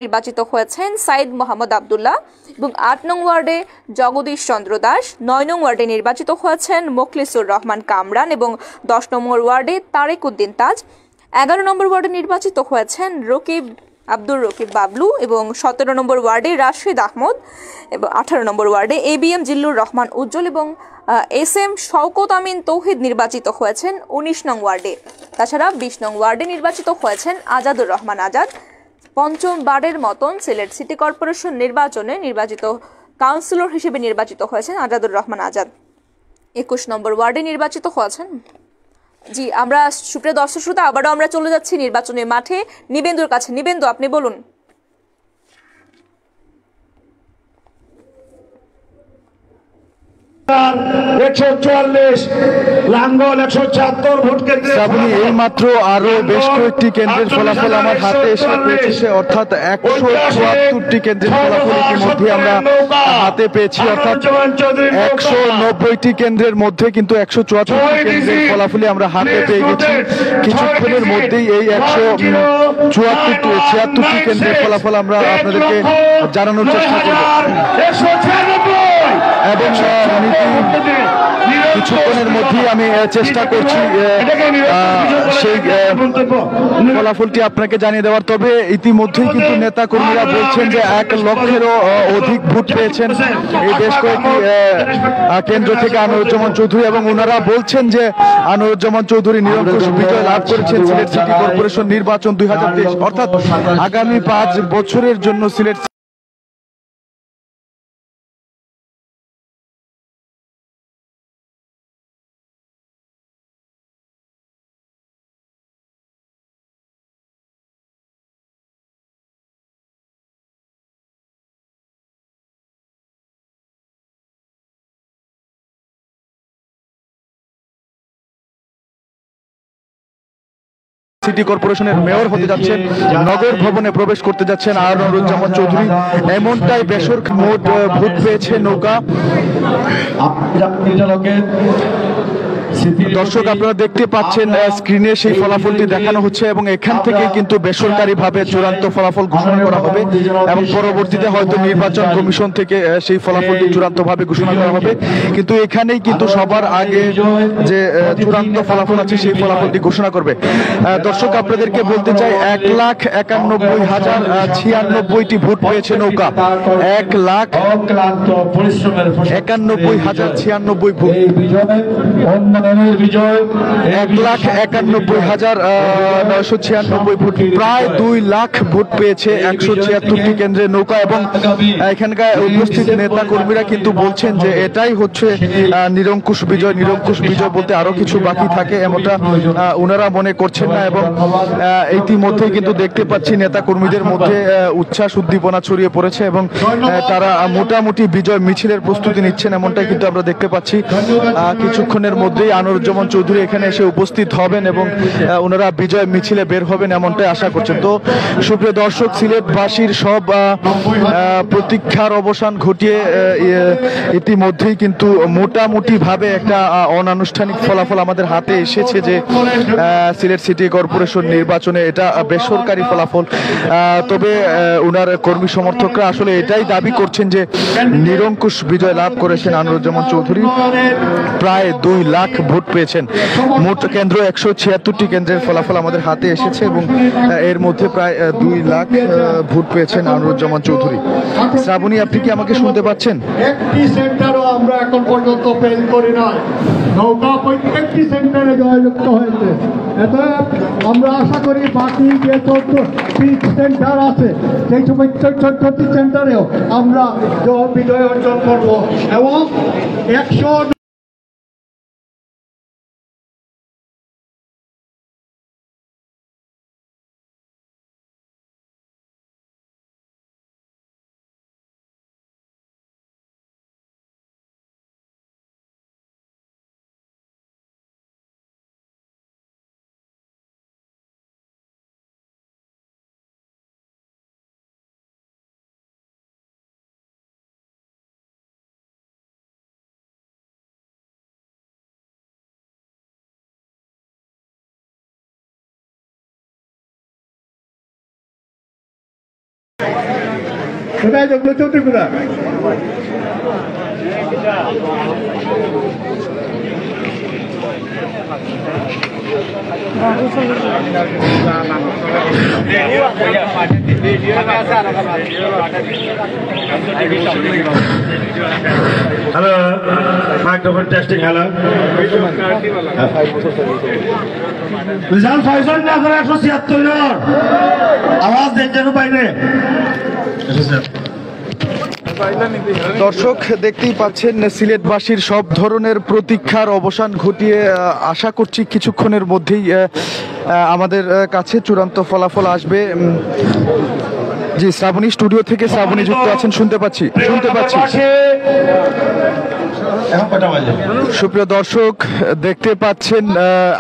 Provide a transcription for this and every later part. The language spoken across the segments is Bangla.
নির্বাচিত হয়েছেন সাইদ মোহাম্মদ আব্দুল্লাহ এবং ৮ নং ওয়ার্ডে জগদীশ চন্দ্র দাস, ৯ নং ওয়ার্ডে নির্বাচিত হয়েছেন মোখলিসুর রহমান কামরান এবং ১০ নম্বর ওয়ার্ডে তারেক উদ্দিন তাজ। ১১ নম্বর ওয়ার্ডে নির্বাচিত হয়েছেন আব্দুর রকিব বাবলু এবং ১৭ নম্বর ওয়ার্ডে রাশিদ আহমদ এবং ১৮ নম্বর ওয়ার্ডে ABM জিল্লুর রহমান উজ্জ্বল এবং SM শওকত আমিন তৌহিদ নির্বাচিত হয়েছেন ১৯ নং ওয়ার্ডে। তাছাড়া ২০ নং ওয়ার্ডে নির্বাচিত হয়েছেন আজাদুর রহমান আজাদ। পঞ্চম বারের মতন সিলেট সিটি কর্পোরেশন নির্বাচনে নির্বাচিত কাউন্সিলর হিসেবে নির্বাচিত হয়েছেন আজাদুর রহমান আজাদ। ২১ নম্বর ওয়ার্ডে নির্বাচিত হয়েছেন আমরা সুপ্রিয় দর্শক শ্রোতা আবারও আমরা চলে যাচ্ছি নির্বাচনের মাঠে নিবেন্দুর কাছে। নিবেন্দু, আপনি বলুন। এই মাত্র আরো বেশ কয়েকটি কেন্দ্রের ফলাফল আমার হাতে এসে পৌঁছেছে, অর্থাৎ ১৭৪টি কেন্দ্রের ফলাফল ইতিমধ্যে আমরা হাতে পেয়েছি। অর্থাৎ ১৯০টি কেন্দ্রের মধ্যে কিন্তু ১৭৪টি কেন্দ্রের ফলাফলই আমরা হাতে পেয়ে গেছি। কিছুক্ষণের মধ্যেই এই ১৭৪টি কেন্দ্রের ফলাফল আমরা আপনাদেরকে জানানোর চেষ্টা করব এবং কিছুক্ষণের মধ্যেই আমি চেষ্টা করছি সেই ফলাফলটি আপনাকে জানিয়ে দেওয়ার। তবে ইতিমধ্যেই কিন্তু নেতা কর্মীরা বলছেন যে ১ লক্ষেরও অধিক ভোট পেয়েছেন এই বেশ কয়েকটি কেন্দ্র থেকে আনোয়ারুজ্জামান চৌধুরী, এবং ওনারা বলছেন যে আনোয়ারুজ্জামান চৌধুরী নিরঙ্কুশ বিজয় লাভ করেছেন সিলেট সিটি কর্পোরেশন নির্বাচন ২০২৩, অর্থাৎ আগামী ৫ বছরের জন্য সিলেট সিটি কর্পোরেশনের মেয়র হতে যাচ্ছেন, নগর ভবনে প্রবেশ করতে যাচ্ছেন আনোয়ারুজ্জামান চৌধুরী। এমনটাই বেসরকারি মোট ভোট পেয়েছে নৌকা। দর্শক, আপনারা দেখতে পাচ্ছেন স্ক্রিনে সেই ফলাফলটি দেখানো হচ্ছে এবং এখান থেকে কিন্তু বেসরকারিভাবে চূড়ান্ত ফলাফল ঘোষণা করা হবে এবং পরবর্তীতে হয়তো নির্বাচন কমিশন থেকে সেই ফলাফলটি চূড়ান্তভাবে ঘোষণা করা হবে। কিন্তু এখানেই কিন্তু সবার আগে যে চূড়ান্ত ফলাফল আছে সেই ফলাফলটি ঘোষণা করবে। দর্শক, আপনাদেরকে বলতে চাই ১,৯১,০৯৬টি ভোট পেয়েছে নৌকা। ১,৯১,০৯৬ ভোট, ১,৯১,৯৯৬ ভোট, প্রায় ২ লাখ ভোট পেয়েছে ১৭৬টি কেন্দ্রের নৌকা। এবং এখানকার উপস্থিত নেতা কর্মীরা কিন্তু বলছেন যে এটাই হচ্ছে নিরঙ্কুশ বিজয়। নিরঙ্কুশ বিজয় বলতে আরো কিছু বাকি থাকে এমনটা ওনারা মনে করছেন না। এবং ইতিমধ্যেই কিন্তু দেখতে পাচ্ছি নেতা কর্মীদের মধ্যে উচ্ছ্বাস উদ্দীপনা ছড়িয়ে পড়েছে এবং তারা মোটামুটি বিজয় মিছিলের প্রস্তুতি নিচ্ছেন, এমনটাই কিন্তু আমরা দেখতে পাচ্ছি। কিছুক্ষণের মধ্যেই আনোয়ারুজ্জামান চৌধুরী এখানে এসে উপস্থিত হবেন এবং ওনারা বিজয় মিছিলে বের হবেন এমনটাই আশা করছেন। তো সুপ্রিয় দর্শক, সিলেটবাসীর সব প্রতীক্ষার অবসান ঘটিয়ে ইতিমধ্যেই কিন্তু মোটামুটি ভাবে একটা অনানুষ্ঠানিক ফলাফল আমাদের হাতে এসেছে যে সিলেট সিটি কর্পোরেশন নির্বাচনে এটা বেসরকারি ফলাফল। তবে ওনার কর্মী সমর্থকরা আসলে এটাই দাবি করছেন যে নিরঙ্কুশ বিজয় লাভ করেছেন আনোয়ারুজ্জামান চৌধুরী। প্রায় ২ লাখ ভোট পেয়েছেন। মোট কেন্দ্র ১৭৬টি কেন্দ্রের ফলাফল আমাদের হাতে এসেছে এবং এর মধ্যে প্রায় ২ লাখ ভোট পেয়েছেন আনোয়ারুজ্জামান চৌধুরী। শ্রাবণী, আপনি কি আমাকে শুনতে পাচ্ছেন? একটি সেন্টারও আমরা এখন পর্যন্ত ফেল করি নাই। নৌকা প্রত্যেকটি সেন্টারে জয়যুক্ত হয়েছে। এতে আমরা আশা করি বাকি যে ১৪টি সেন্টার আছে সেই সময় ১৪টি সেন্টারেও আমরা বিজয় অর্জন করব এবং ১০০ কোথায় যোগ্য চৌধুরী কোথায়? Hello, microphone testing. Hello, result Faizal না করে 176 জন আওয়াজ দেখতে পাইলে। দর্শক দেখতেই পাচ্ছেন সিলেটবাসীর সব ধরনের প্রতীক্ষার অবসান ঘটিয়ে আশা করছি কিছুক্ষণের মধ্যেই আমাদের কাছে চূড়ান্ত ফলাফল আসবে। জি, শ্রাবণী স্টুডিও থেকে শ্রাবণী যুক্ত আছেন, শুনতে পাচ্ছি। সুপ্রিয় দর্শক দেখতে পাচ্ছেন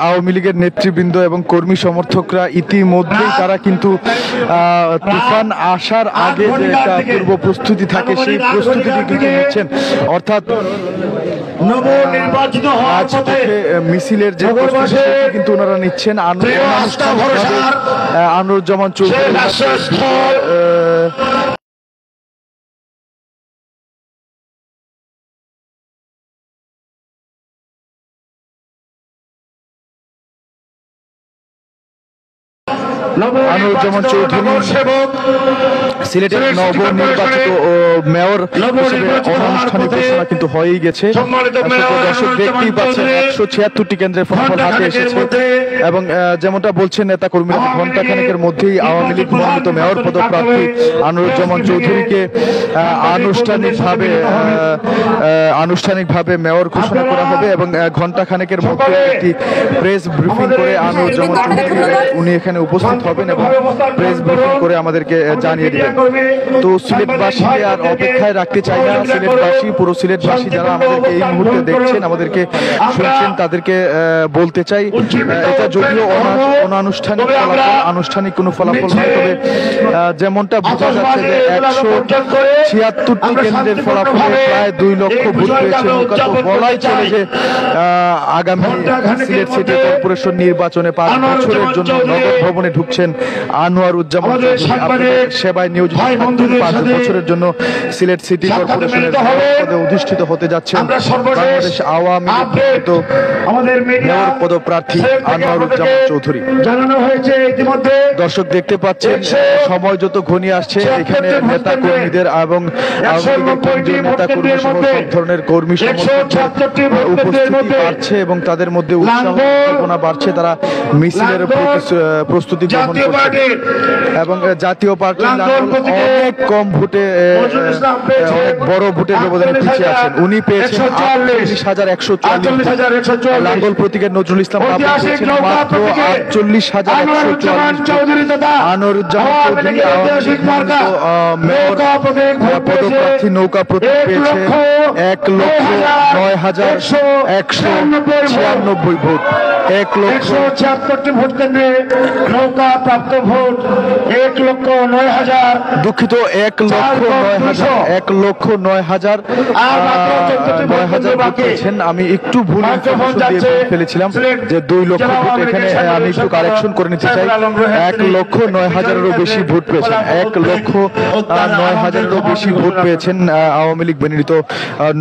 আওয়ামী লীগের নেতৃবৃন্দ এবং কর্মী সমর্থকরা ইতিমধ্যেই তারা কিন্তু তুফান আসার আগে যে একটা পূর্ব প্রস্তুতি থাকে সেই প্রস্তুতিটি কিন্তু নিচ্ছেন, অর্থাৎ মিছিলের যে প্রস্তুতি কিন্তু ওনারা নিচ্ছেন। আনোয়ারুজ্জামান চৌধুরী সিলেটের নবনির্বাচিত মেয়র হিসেবে অনানুষ্ঠানিক ঘোষণা কিন্তু হয়েই গেছে। দর্শক দেখতেই পাচ্ছেন 176টি কেন্দ্রের ফলাফল হাতে এসেছে এবং যেমনটা বলছেন নেতা কর্মীরা, ঘণ্টাখানেকের মধ্যেই আওয়ামী লীগ মনোনীত মেয়র পদপ্রার্থী আনোয়ারুজ্জামান চৌধুরীকে আনুষ্ঠানিকভাবে মেয়র ঘোষণা করা হবে এবং ঘণ্টাখানেকের মধ্যে একটি প্রেস ব্রিফিং করে আনোয়ারুজ্জামান চৌধুরী উনি এখানে উপস্থিত হবেন এবং প্রেস ব্রিফিং করে আমাদেরকে জানিয়ে দিবেন। তো সিলেটবাসীকে আর অপেক্ষায় রাখতে চাই না। সিলেটবাসী, পুরো সিলেটবাসী যারা আমাদেরকে এই মুহূর্তে দেখছেন, আমাদেরকে শুনছেন, তাদেরকে বলতে চাই এটা যদিও অনানুষ্ঠানিক ফলাফল, আনুষ্ঠানিক কোনো ফলাফল নয়, তবে যেমনটা বোঝা যাচ্ছে যে 176টি কেন্দ্রের ফলাফলে প্রায় 2 লক্ষ ভোট পেয়েছে। তো বলাই চলে যে আগামী সিলেট সিটি কর্পোরেশন নির্বাচনে 5 বছরের জন্য নগর ভবনে ঢুকছেন আনোয়ারুজ্জামান চৌধুরী, সেবায় নিয়োজিত 5 বছরের জন্য সিলেট সিটি কর্পোরেশনের পদে অধিষ্ঠিত হতে যাচ্ছেন বাংলাদেশ আওয়ামী লীগ মেয়র পদপ্রার্থী আনোয়ারুজ্জামান চৌধুরী। জানানো হয়েছে ইতিমধ্যে। দর্শক দেখতে পাচ্ছেন সময় যত ঘনিয়ে আসছে এখানে নেতা কর্মীদের এবং নেতা কর্মী সহ সব ধরনের কর্মী সমর্থকদের উপস্থিতি বাড়ছে এবং তাদের মধ্যে উৎসাহ বাড়ছে। তারা মিছিলের প্রস্তুতি গ্রহণ করছে এবং জাতীয় পার্টি অনেক কম ভোটে, অনেক বড় ভোটের ব্যবধানে পিছিয়ে আছেন। উনি পেয়েছেন 48,144। লাঙ্গল প্রতীকের নজরুল ইসলাম পেয়েছেন মাত্র 48,144। আনোয়ারুজ্জামান চৌধুরী মেয়র পদপ্রার্থী নৌকা প্রতীক পেয়েছে 1,09,196 ভোট। 1,76টি ভোট কেন্দ্রে নৌকা প্রাপ্ত ভোট 1,09,000। দুঃখিত, 1,09,000 ভোট পেয়েছেন। আমি একটু ভুল ফেলেছিলাম যে 2 লক্ষ ভোট, এখানে আমি একটু কারেকশন করে নিতে চাই। 1,09,000-এরও বেশি ভোট পেয়েছেন। 1,09,000-এরও বেশি ভোট পেয়েছেন আওয়ামী লীগ মনোনীত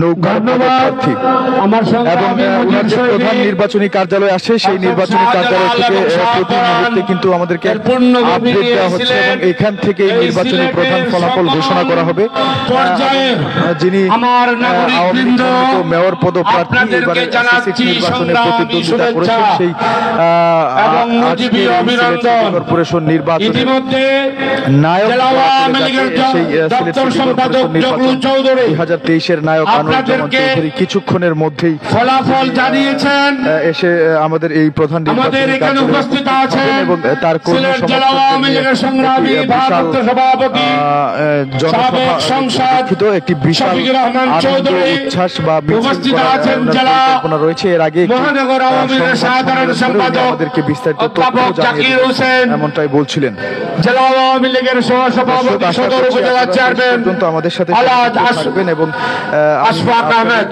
নৌকা প্রার্থী। এবং প্রধান নির্বাচনী কার্যালয় আসে, সেই নির্বাচনী কার্যালয় থেকে প্রতি মুহূর্তে কিন্তু আমাদেরকে আপডেট দেওয়া হচ্ছে এবং এখান থেকে নির্বাচনী প্রধান ফলাফল ঘোষণা করা হবে। যিনি আওয়ামী লীগ মনোনীত মেয়র পদপ্রার্থী এবারে নির্বাচনে প্রতিদ্বন্দ্বিতা করেছেন, সেই কর্পোরেশন নির্বাচনে নায়ক, সেই সিলেট সিটি কর্পোরেশন নির্বাচন 2023-এর নায়ক আনোয়ারুজ্জামান চৌধুরী কিছুক্ষণের মধ্যেই ফলাফল জানিয়েছেন। এসে আমাদের এই প্রধান নির্বাচনী কার্যালয়ে এবং তার কর্মী সমর্থকদের একটি বিশাল আনন্দ উচ্ছ্বাস বা পরিকল্পনা রয়েছে। এর আগে আমাদেরকে বিস্তারিত তথ্য জানিয়ে এমনটাই বলছিলেন। জেলা আওয়ামী লীগের সহসভাপতি সদর উপজেলা চেয়ারম্যান আমাদের সাথে থাকবেন এবং আশফাক আহমেদ।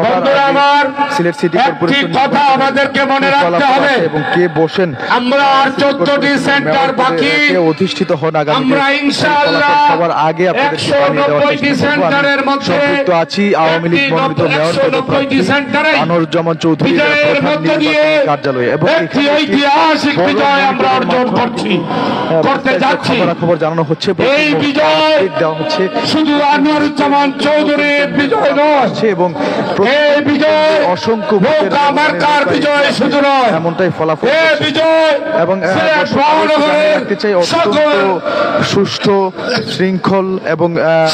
বন্ধুরা আমার, সিলেট সিটি কর্পোরেশন কথা আমাদেরকে মনে রাখতে হবে এবং কে বসেন আমরা আর 14টি সেন্টার বাকি অধিষ্ঠিত হন আগামী আমরা ইনশাআল্লাহ সবার আগে আপনাদের 190টি সেন্টারের মধ্যে আছি আওয়ামী লীগ মনোনীত মেয়র 190টি সেন্টারে আনোয়ারুজ্জামান চৌধুরী কার্যালয়ে এবং একটি ঐতিহাসিক বিজয় আমরা অর্জন করতে যাচ্ছি। খবর জানানো হচ্ছে এই বিজয় দেওয়া হচ্ছে শুধু আনোয়ারুজ্জামান চৌধুরীর বিজয় নয় এবং এই বিজয় অসংখ্য মার্কার বিজয় শুধু নয়, এমনটাই ফলাফল এই বিজয় এবং রাখতে চাই অত্যন্ত সুষ্ঠু শৃঙ্খল এবং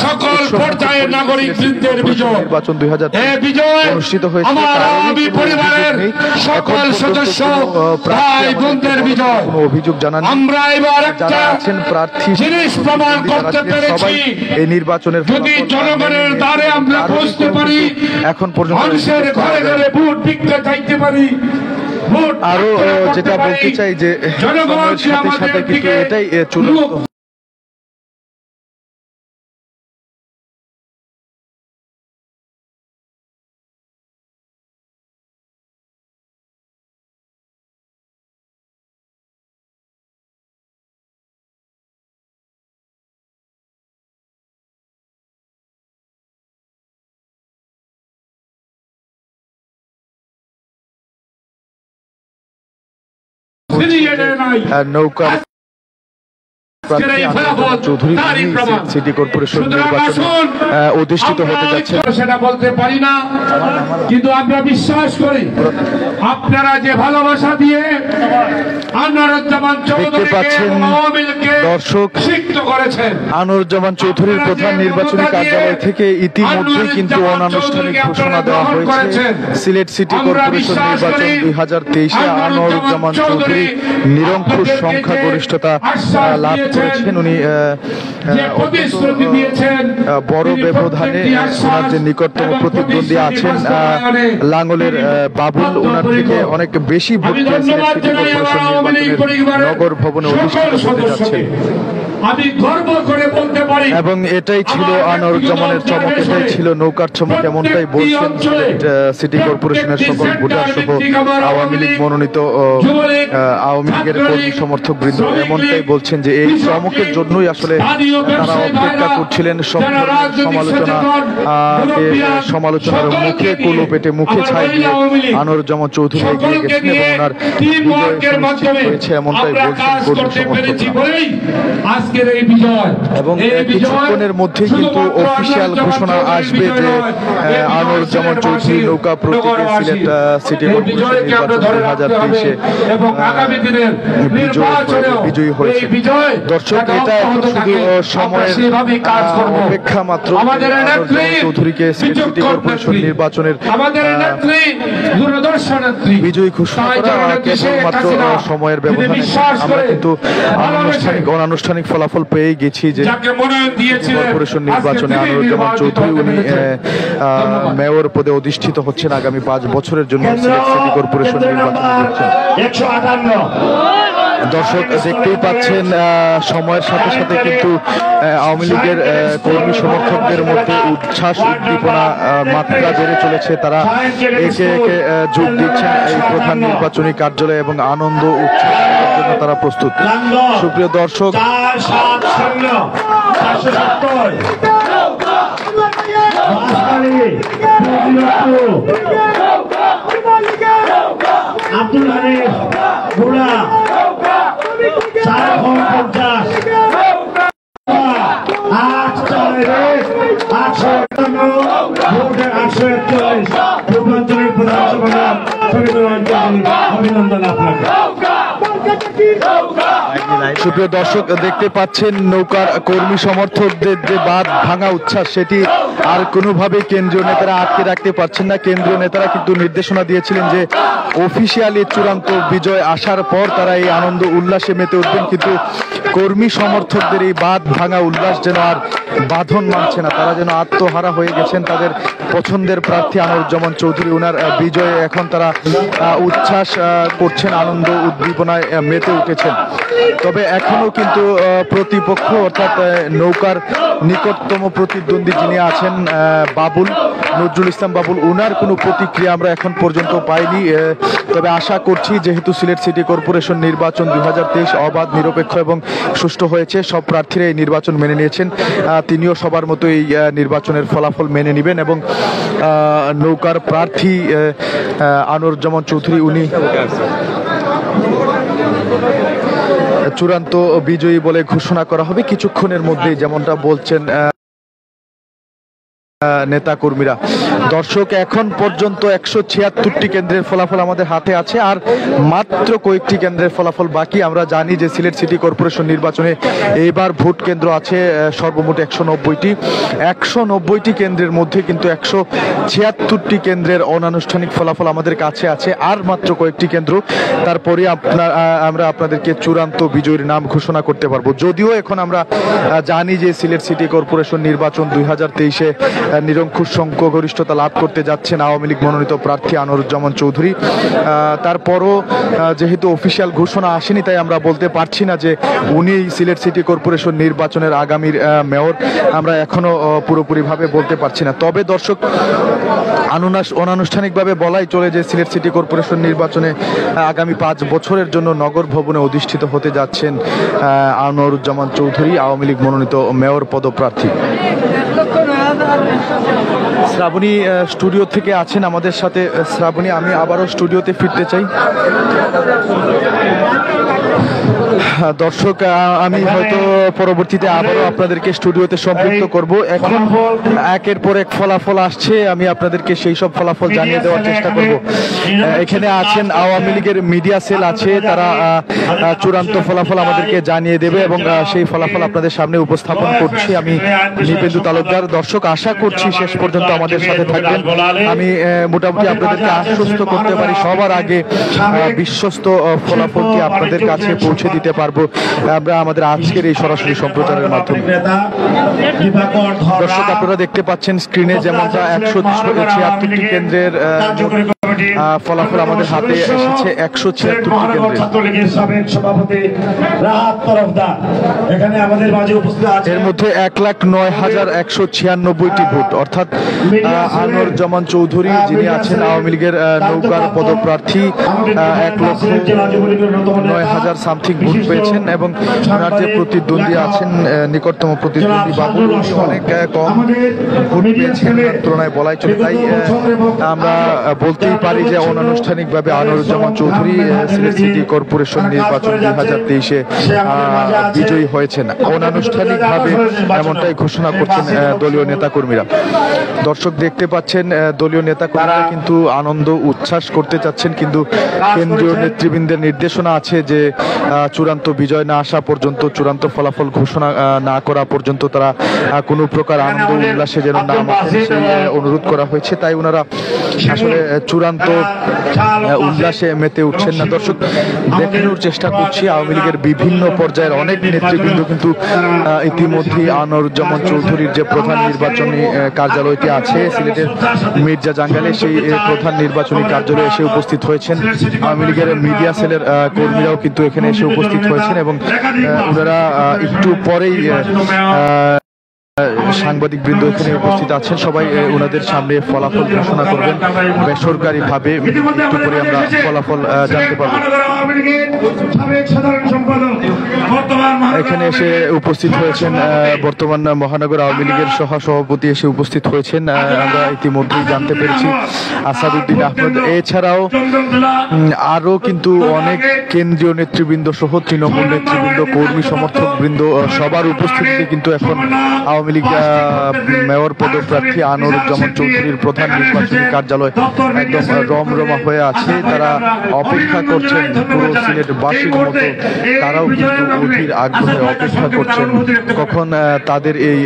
সকল পর্যায়ের নাগরিকদের বিজয়। নির্বাচন 2023 অনুষ্ঠিত হয়েছে পরিবারের সকল সদস্য ভাই বোনদের বিজয়। কোনো অভিযোগ জানান আমরা এবার একটা আছেন প্রার্থী জিনিস প্রমাণ করতে পেরেছি, এই নির্বাচনের যদি জনগণের দ্বারে আমরা পৌঁছতে পারি, এখন পর্যন্ত মানুষের ঘরে ঘরে ভোট বিক্রি চাইতে পারি। আরো যেটা বলতে চাই যে জনগণের সাথে সাথে কিন্তু এটাই চূড়ান্ত নৌকা চৌধুরী সিটি কর্পোরেশন নির্বাচনে অধিষ্ঠিত হতে যাচ্ছে সেটা বলতে পারি না, কিন্তু আমরা বিশ্বাস করি আপনারা যে ভালোবাসা দিয়ে আনোয়ারুজ্জামান চৌধুরীকে দর্শক করেছেন। আনোয়ারুজ্জামান চৌধুরীর প্রধান নির্বাচনী কার্যালয় থেকে ইতিমধ্যেই কিন্তু অনানুষ্ঠানিক ঘোষণা দেওয়া হয়েছে সিলেট সিটি কর্পোরেশন নির্বাচন 2023-এ আনোয়ারুজ্জামান চৌধুরী নিরঙ্কুশ সংখ্যাগরিষ্ঠতা লাভ করেছেন। উনি বড় ব্যবধানে ওনার যে নিকটতম প্রতিদ্বন্দ্বী আছেন লাঙ্গলের বাবুল, ওনার থেকে অনেক বেশি ভোট পেয়ে সিলেট সিটি কর্পোরেশন নির্বাচনের নগর ভবনে অধিষ্ঠিত হতে যাচ্ছে। আমি গর্ব করে বলতে পারি এবং এটাই ছিল আনোয়ারুজ্জামানের চমক, এটাই ছিল নৌকার চমক, এমনটাই বলছেন সিটি কর্পোরেশনের সকল ভোটার সহ আওয়ামী লীগ মনোনীত আওয়ামী লীগের কর্মী সমর্থক বৃন্দ এমনটাই বলছেন যে এই চমকের জন্যই আসলে তারা অপেক্ষা করছিলেন। সব সমালোচনার মুখে কুলো পেটে মুখে ছাই দিয়ে আনোয়ারুজ্জামান চৌধুরী এগিয়ে গেছেন এবং ওনার বিজয় সুনিশ্চিত হয়েছে এমনটাই বলছেন কর্মী সমর্থকরা। এবং কিছুক্ষণের মধ্যে কিন্তু অফিসিয়াল ঘোষণা আসবে যে আনোয়ারুজ্জামান চৌধুরী নৌকা প্রতীকে সিলেট সিটি কর্পোরেশন নির্বাচন 2023-এ বিজয়ী হয়েছে। দর্শক, এটা এখন শুধু সময়ের অপেক্ষা মাত্র আনোয়ারুজ্জামান চৌধুরীকে সিলেট সিটি কর্পোরেশন নির্বাচনের বিজয়ী ঘোষণা করা কেবলমাত্র সময়ের ব্যবধানে। আমরা কিন্তু অনানুষ্ঠানিক ফলাফল পেয়ে গেছি যে কর্পোরেশন নির্বাচনে আনোয়ারুজ্জামান চৌধুরী উনি মেয়র পদে অধিষ্ঠিত হচ্ছেন আগামী 5 বছরের জন্য সিলেট সিটি কর্পোরেশন নির্বাচন করছেন। দর্শক, দেখতেই পাচ্ছেন সময়ের সাথে সাথে কিন্তু আওয়ামী লীগের কর্মী সমর্থকদের মধ্যে উচ্ছ্বাস উদ্দীপনা মাত্রা বেড়ে চলেছে। তারা একে একে যোগ দিচ্ছেন এই প্রধান নির্বাচনী কার্যালয়ে এবং আনন্দ উচ্ছ্বাসের জন্য তারা প্রস্তুত। সুপ্রিয় দর্শক, আব্দুল হানিফ বুড়া 450 অভিনন্দন আপনাকে। সুপ্রিয় দর্শক, দেখতে পাচ্ছেন নৌকার কর্মী সমর্থকদের যে বাঁধ ভাঙা উচ্ছ্বাস, সেটি আর কোনোভাবে কেন্দ্রীয় নেতারা আটকে রাখতে পারছেন না। কেন্দ্রীয় নেতারা কিন্তু নির্দেশনা দিয়েছিলেন যে অফিসিয়ালি চূড়ান্ত বিজয় আসার পর তারা এই আনন্দ উল্লাসে মেতে উঠবেন, কিন্তু কর্মী সমর্থকদের এই বাঁধ ভাঙা উল্লাস যেন আর বাঁধন মানছে না, তারা যেন আত্মহারা হয়ে গেছেন। তাদের পছন্দের প্রার্থী আনোয়ারুজ্জামান চৌধুরী, ওনার বিজয়ে এখন তারা উচ্ছ্বাস করছেন, আনন্দ উদ্দীপনায় মেতে উঠেছেন। তবে এখনো কিন্তু প্রতিপক্ষ অর্থাৎ নৌকার নিকটতম প্রতিদ্বন্দ্বী যিনি আছেন বাবুল, নজরুল ইসলাম বাবুল, ওনার কোনো প্রতিক্রিয়া আমরা এখন পর্যন্ত পাইনি। তবে আশা করছি যেহেতু সিলেট সিটি কর্পোরেশন নির্বাচন 2023 অবাধ, নিরপেক্ষ এবং সুষ্ঠু হয়েছে, সব প্রার্থীরা এই নির্বাচন মেনে নিয়েছেন, তিনিও সবার মতো এই নির্বাচনের ফলাফল মেনে নেবেন এবং নৌকার প্রার্থী আনোয়ারুজ্জামান চৌধুরী উনি চূড়ান্ত বিজয়ী বলে ঘোষণা করা হবে কিছুক্ষণের মধ্যেই, যেমনটা বলছেন নেতা কর্মীরা। দর্শক, এখন পর্যন্ত 176টি কেন্দ্রের ফলাফল আমাদের হাতে আছে, আর মাত্র কয়েকটি কেন্দ্রের ফলাফল বাকি। আমরা জানি যে সিলেট সিটি কর্পোরেশন নির্বাচনে এইবার ভোট কেন্দ্র আছে সর্বমোট 190টি। 190টি কেন্দ্রের মধ্যে কিন্তু 176টি কেন্দ্রের অনানুষ্ঠানিক ফলাফল আমাদের কাছে আছে, আর মাত্র কয়েকটি কেন্দ্র। তারপরে আমরা আপনাদেরকে চূড়ান্ত বিজয়ীর নাম ঘোষণা করতে পারবো। যদিও এখন আমরা জানি যে সিলেট সিটি কর্পোরেশন নির্বাচন 2023-এ নিরঙ্কুশ সংখ্যাগরিষ্ঠতা লাভ করতে যাচ্ছেন আওয়ামী লীগ মনোনীত প্রার্থী আনোয়ারুজ্জামান চৌধুরী। তারপরও যেহেতু অফিসিয়াল ঘোষণা আসেনি, তাই আমরা বলতে পারছি না যে উনি সিলেট সিটি কর্পোরেশন নির্বাচনের আগামীর মেয়র, আমরা এখনো পুরোপুরিভাবে বলতে পারছি না। তবে দর্শক, অনানুষ্ঠানিকভাবে বলাই চলে যে সিলেট সিটি কর্পোরেশন নির্বাচনে আগামী 5 বছরের জন্য নগর ভবনে অধিষ্ঠিত হতে যাচ্ছেন আনোয়ারুজ্জামান চৌধুরী, আওয়ামী লীগ মনোনীত মেয়র পদপ্রার্থী। শ্রাবণী স্টুডিও থেকে আছেন আমাদের সাথে। শ্রাবণী, আমি আবারও স্টুডিওতে ফিরতে চাই। দর্শক, আমি হয়তো পরবর্তীতে আবারও আপনাদেরকে স্টুডিওতে সম্পৃক্ত করব। এখন একের পর এক ফলাফল আসছে, আমি আপনাদেরকে সেই সব ফলাফল জানিয়ে দেওয়ার চেষ্টা করব। এখানে আছেন আওয়ামী লীগের মিডিয়া সেল আছে, তারা চূড়ান্ত ফলাফল আমাদেরকে জানিয়ে দেবে এবং সেই ফলাফল আপনাদের সামনে উপস্থাপন করছি আমি নিপেন্দু তালুকদার। দর্শক, আশা করছি শেষ পর্যন্ত আমাদের সাথে থাকবেন। আমি মোটামুটি আপনাদেরকে আশ্বস্ত করতে পারি সবার আগে বিশ্বস্ত ফলাফলটি আপনাদের কাছে পৌঁছে দিতে পারবো আমরা আমাদের আজকের এই সরাসরি সম্প্রচারের মাধ্যমে। দর্শক, আপনারা দেখতে পাচ্ছেন স্ক্রিনে যেমনটা 176টি কেন্দ্রের ফলাফল আমাদের হাতে এসেছে। 176টি কেন্দ্রে এর মধ্যে 1,09,196টি ভোট, অর্থাৎ আনোয়ারুজ্জামান চৌধুরী যিনি আছেন আওয়ামী লীগের নৌকার পদপ্রার্থী 1,09,000 সামথিং ভোট পেয়েছেন এবং ওনার যে প্রতিদ্বন্দ্বী আছেন নিকটতম প্রতিদ্বন্দ্বী বাবুল, উনি অনেক কম ভোট পেয়েছেন তুলনায় বলাই চলে। তাই আমরা বলতেই পারি যে অনানুষ্ঠানিকভাবে আনোয়ারুজ্জামান চৌধুরী সিলেট সিটি কর্পোরেশন নির্বাচন 2023-এ বিজয়ী হয়েছেন। অনানুষ্ঠানিকভাবে এমনটাই ঘোষণা করছেন দলীয় নেতাকর্মীরা। দর্শক, দেখতে পাচ্ছেন দলীয় নেতাকর্মীরা কিন্তু আনন্দ উচ্ছ্বাস করতে চাচ্ছেন, কিন্তু কেন্দ্রীয় নেতৃবৃন্দের নির্দেশনা আছে যে চূড়ান্ত বিজয় না আসা পর্যন্ত, চূড়ান্ত ফলাফল ঘোষণা না করা পর্যন্ত তারা কোনো প্রকার আনন্দ উল্লাসে যেন না মাতেন, সেই অনুরোধ করা হয়েছে। তাই ওনারা আসলে চূড়ান্ত উল্লাসে মেতে উঠছেন না। দর্শক, দেখানোর চেষ্টা করছি আওয়ামী লীগের বিভিন্ন পর্যায়ের অনেক নেতৃবৃন্দ কিন্তু ইতিমধ্যে আনোয়ারুজ্জামান চৌধুরীর যে প্রধান নির্বাচনী কার্যালয়টি আছে সিলেটের মির্জা জাঙ্গালে, সেই প্রধান নির্বাচনী কার্যালয়ে এসে উপস্থিত হয়েছেন। আওয়ামী লীগের মিডিয়া সেলের কর্মীরাও কিন্তু এখানে এসে উপস্থিত হয়েছেন এবং ওনারা একটু পরেই সাংবাদিক বৃন্দ এখানে উপস্থিত আছেন, সবাই ওনাদের সামনে ফলাফল ঘোষণা করবেন বেসরকারি ভাবে। একটু পরে আমরা ফলাফল জানতে পারবো। এখানে এসে উপস্থিত হয়েছেন বর্তমান মহানগর আওয়ামী লীগের সভাপতি এসে উপস্থিত হয়েছেন, আমরা ইতিমধ্যেই জানতে পেরেছি আসাদুদ্দিন আহমেদ। এছাড়াও আরো কিন্তু অনেক কেন্দ্রীয় নেতৃবৃন্দ সহ তৃণমূল নেতৃবৃন্দ, কর্মী সমর্থক বৃন্দ সবার উপস্থিতিতে কিন্তু এখন আওয়ামী লীগ মেয়র পদপ্রার্থী আনোয়ারুজ্জামান চৌধুরীর প্রধান নির্বাচনী কার্যালয় একদম রমরমা হয়ে আছে। তারা অপেক্ষা করছেন, পুরো সিলেটবাসীর মতো তারাও কিন্তু অধীর আগ্রহে অপেক্ষা করছেন কখন তাদের এই